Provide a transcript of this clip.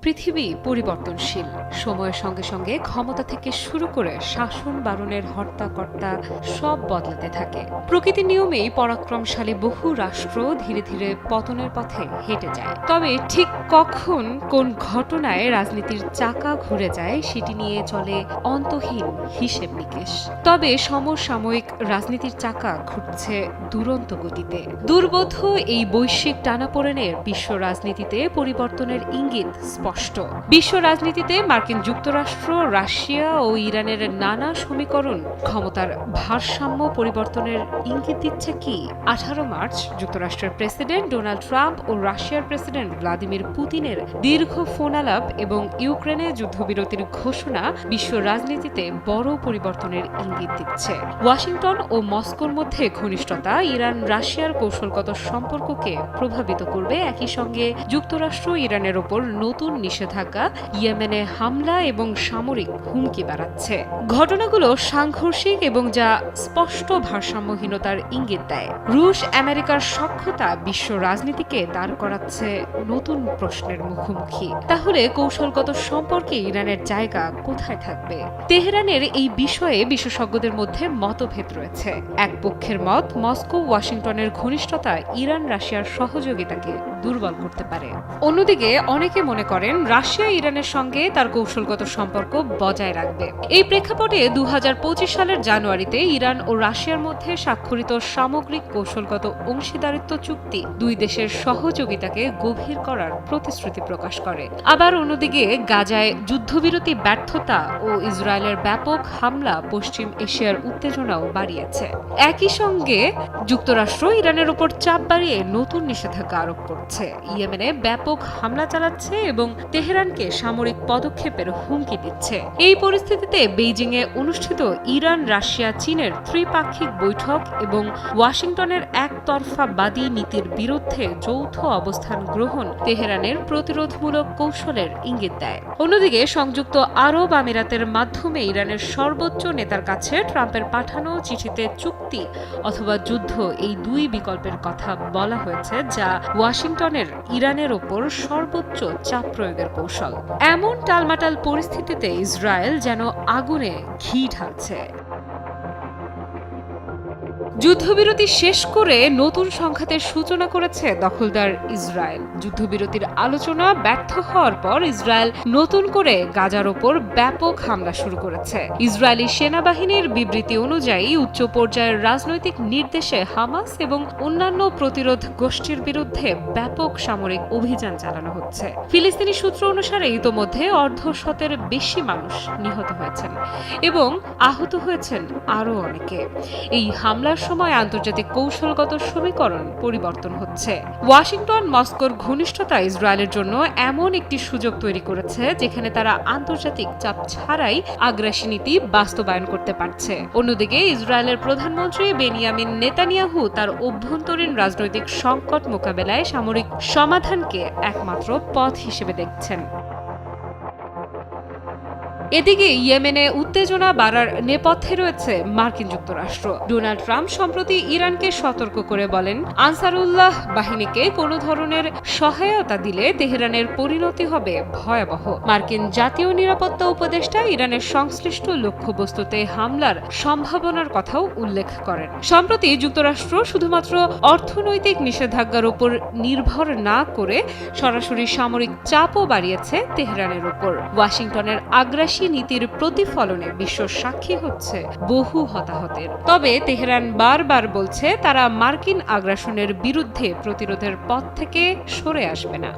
পৃথিবী পরিবর্তনশীল। সময়ের সঙ্গে সঙ্গে ক্ষমতা থেকে শুরু করে শাসন বারণের হর্তাকর্তা সব বদলাতে থাকে। প্রকৃতির নিয়মেই পরাক্রমশালী বহু রাষ্ট্র ধীরে ধীরে পতনের পথে হেঁটে যায়। তবে ঠিক কখন কোন ঘটনায় রাজনীতির চাকা ঘুরে যায় সেটি নিয়ে চলে অন্তহীন হিসেব নিকেশ। তবে সমসাময়িক রাজনীতির চাকা ঘুরছে দুরন্ত গতিতে। দুর্বোধ্য এই বৈশ্বিক টানাপোড়েনের বিশ্ব রাজনীতিতে পরিবর্তনের ইঙ্গিত স্পষ্ট। বিশ্ব রাজনীতিতে মার্কিন যুক্তরাষ্ট্র, রাশিয়া ও ইরানের নানা সমীকরণ ক্ষমতার ভারসাম্য পরিবর্তনের ইঙ্গিত দিচ্ছে কি? 18 মার্চ যুক্তরাষ্ট্রের প্রেসিডেন্ট ডোনাল্ড ট্রাম্প ও রাশিয়ার প্রেসিডেন্ট ভ্লাদিমির পুতিনের দীর্ঘ ফোনালাপ এবং ইউক্রেনে যুদ্ধবিরতির ঘোষণা বিশ্ব রাজনীতিতে বড় পরিবর্তনের ইঙ্গিত দিচ্ছে। ওয়াশিংটন ও মস্কোর মধ্যে ঘনিষ্ঠতা ইরান রাশিয়ার কৌশলগত সম্পর্ককে প্রভাবিত করবে। একই সঙ্গে যুক্তরাষ্ট্র ইরানের ওপর নতুন নিষেধাজ্ঞা, ইয়েমেনে হামলা এবং সামরিক হুমকি বাড়াচ্ছে। ঘটনাগুলো সাংঘর্ষিক এবং যা স্পষ্ট ভারসাম্যহীনতার ইঙ্গিত দেয়। রুশ আমেরিকার সখ্যতা বিশ্ব রাজনীতিকে দাঁড় করাচ্ছে নতুন প্রশ্নের মুখোমুখি। তাহলে কৌশলগত সম্পর্কে ইরানের জায়গা কোথায় থাকবে? তেহরানের এই বিষয়ে বিশেষজ্ঞদের মধ্যে মতভেদ রয়েছে। এক পক্ষের মত, মস্কো ওয়াশিংটনের ঘনিষ্ঠতা ইরান রাশিয়ার সহযোগিতাকে দুর্বল করতে পারে। অন্যদিকে অনেকে মনে করেন রাশিয়া ইরানের সঙ্গে তার কৌশলগত সম্পর্ক বজায় রাখবে। এই প্রেক্ষাপটে 2025 সালের জানুয়ারিতে ইরান ও রাশিয়ার মধ্যে স্বাক্ষরিত সামগ্রিক কৌশলগত অংশীদারিত্ব চুক্তি দুই দেশের সহযোগিতাকে গভীর করার প্রতিশ্রুতি প্রকাশ করে। আবার অন্যদিকে গাজায় যুদ্ধবিরতি ব্যর্থতা ও ইসরায়েলের ব্যাপক হামলা পশ্চিম এশিয়ার উত্তেজনাও বাড়িয়েছে। একই সঙ্গে যুক্তরাষ্ট্র ইরানের উপর চাপ বাড়িয়ে নতুন নিষেধাজ্ঞা আরোপ করছে, ইয়েমেনে ব্যাপক হামলা চালাচ্ছে এবং তেহরানকে সামরিক পদক্ষেপের হুমকি দিচ্ছে। এই পরিস্থিতিতে বেইজিংয়ে অনুষ্ঠিত ইরান, রাশিয়া, চীনের ত্রিপাক্ষিক বৈঠক এবং ওয়াশিংটনের একতরফাবাদী নীতির বিরুদ্ধে যৌথ অবস্থান গ্রহণ তেহরানের প্রতিরোধমূলক কৌশলের ইঙ্গিত দেয়। অন্যদিকে সংযুক্ত আরব আমিরাতের মাধ্যমে ইরানের সর্বোচ্চ নেতার কাছে ট্রাম্পের পাঠানো চিঠিতে চুক্তি অথবা যুদ্ধ, এই দুই বিকল্পের কথা বলা হয়েছে, যা ওয়াশিংটনের ইরানের ওপর সর্বোচ্চ চাপ প্রয়োগের কৌশল। এমন টালমাটাল পরিস্থিতিতে ইসরায়েল যেন আগুনে ঘি ঢালছে। যুদ্ধবিরতি শেষ করে নতুন সংঘাতের সূচনা করেছে দখলদার ইসরায়েল। যুদ্ধবিরতির আলোচনা ব্যর্থ হওয়ার পর ইসরায়েল নতুন করে গাজার ওপর ব্যাপক হামলা শুরু করেছে। ইসরায়েলি সেনাবাহিনীর বিবৃতি অনুযায়ী উচ্চ পর্যায়ের রাজনৈতিক নির্দেশে হামাস এবং অন্যান্য প্রতিরোধ গোষ্ঠীর বিরুদ্ধে ব্যাপক সামরিক অভিযান চালানো হচ্ছে। ফিলিস্তিনি সূত্র অনুসারে ইতোমধ্যে অর্ধশতের বেশি মানুষ নিহত হয়েছেন এবং আহত হয়েছেন আরও অনেকে। এই হামলার সময় আন্তর্জাতিক কৌশলগত সমীকরণ পরিবর্তন হচ্ছে। ওয়াশিংটন মস্কোর ঘনিষ্ঠতা ইসরায়েলের জন্য এমন একটি সুযোগ তৈরি করেছে যেখানে তারা আন্তর্জাতিক চাপ ছাড়াই আগ্রাসী নীতি বাস্তবায়ন করতে পারছে। অন্যদিকে ইসরায়েলের প্রধানমন্ত্রী বেনিয়ামিন নেতানিয়াহু তার অভ্যন্তরীণ রাজনৈতিক সংকট মোকাবেলায় সামরিক সমাধানকে একমাত্র পথ হিসেবে দেখছেন। এদিকে ইয়েমেনে উত্তেজনা বাড়ার নেপথ্যে রয়েছে মার্কিন যুক্তরাষ্ট্র। ডোনাল্ড ট্রাম্প সম্প্রতি ইরানকে সতর্ক করে বলেন, আনসারুল্লাহ বাহিনীকে কোনো ধরনের সহায়তা দিলে তেহরানের পরিণতি হবে ভয়াবহ। মার্কিন জাতীয় নিরাপত্তা উপদেষ্টা ইরানের সংশ্লিষ্ট লক্ষ্যবস্তুতে হামলার সম্ভাবনার কথাও উল্লেখ করেন। সম্প্রতি যুক্তরাষ্ট্র শুধুমাত্র অর্থনৈতিক নিষেধাজ্ঞার উপর নির্ভর না করে সরাসরি সামরিক চাপও বাড়িয়েছে তেহরানের উপর। ওয়াশিংটনের আগ্রাসী নীতির প্রতিফলনে বিশ্ব সাক্ষী হচ্ছে বহু হতাহতের। তবে তেহরান বারবার বলছে তারা মার্কিন আগ্রাসনের বিরুদ্ধে প্রতিরোধের পথ থেকে সরে আসবে না।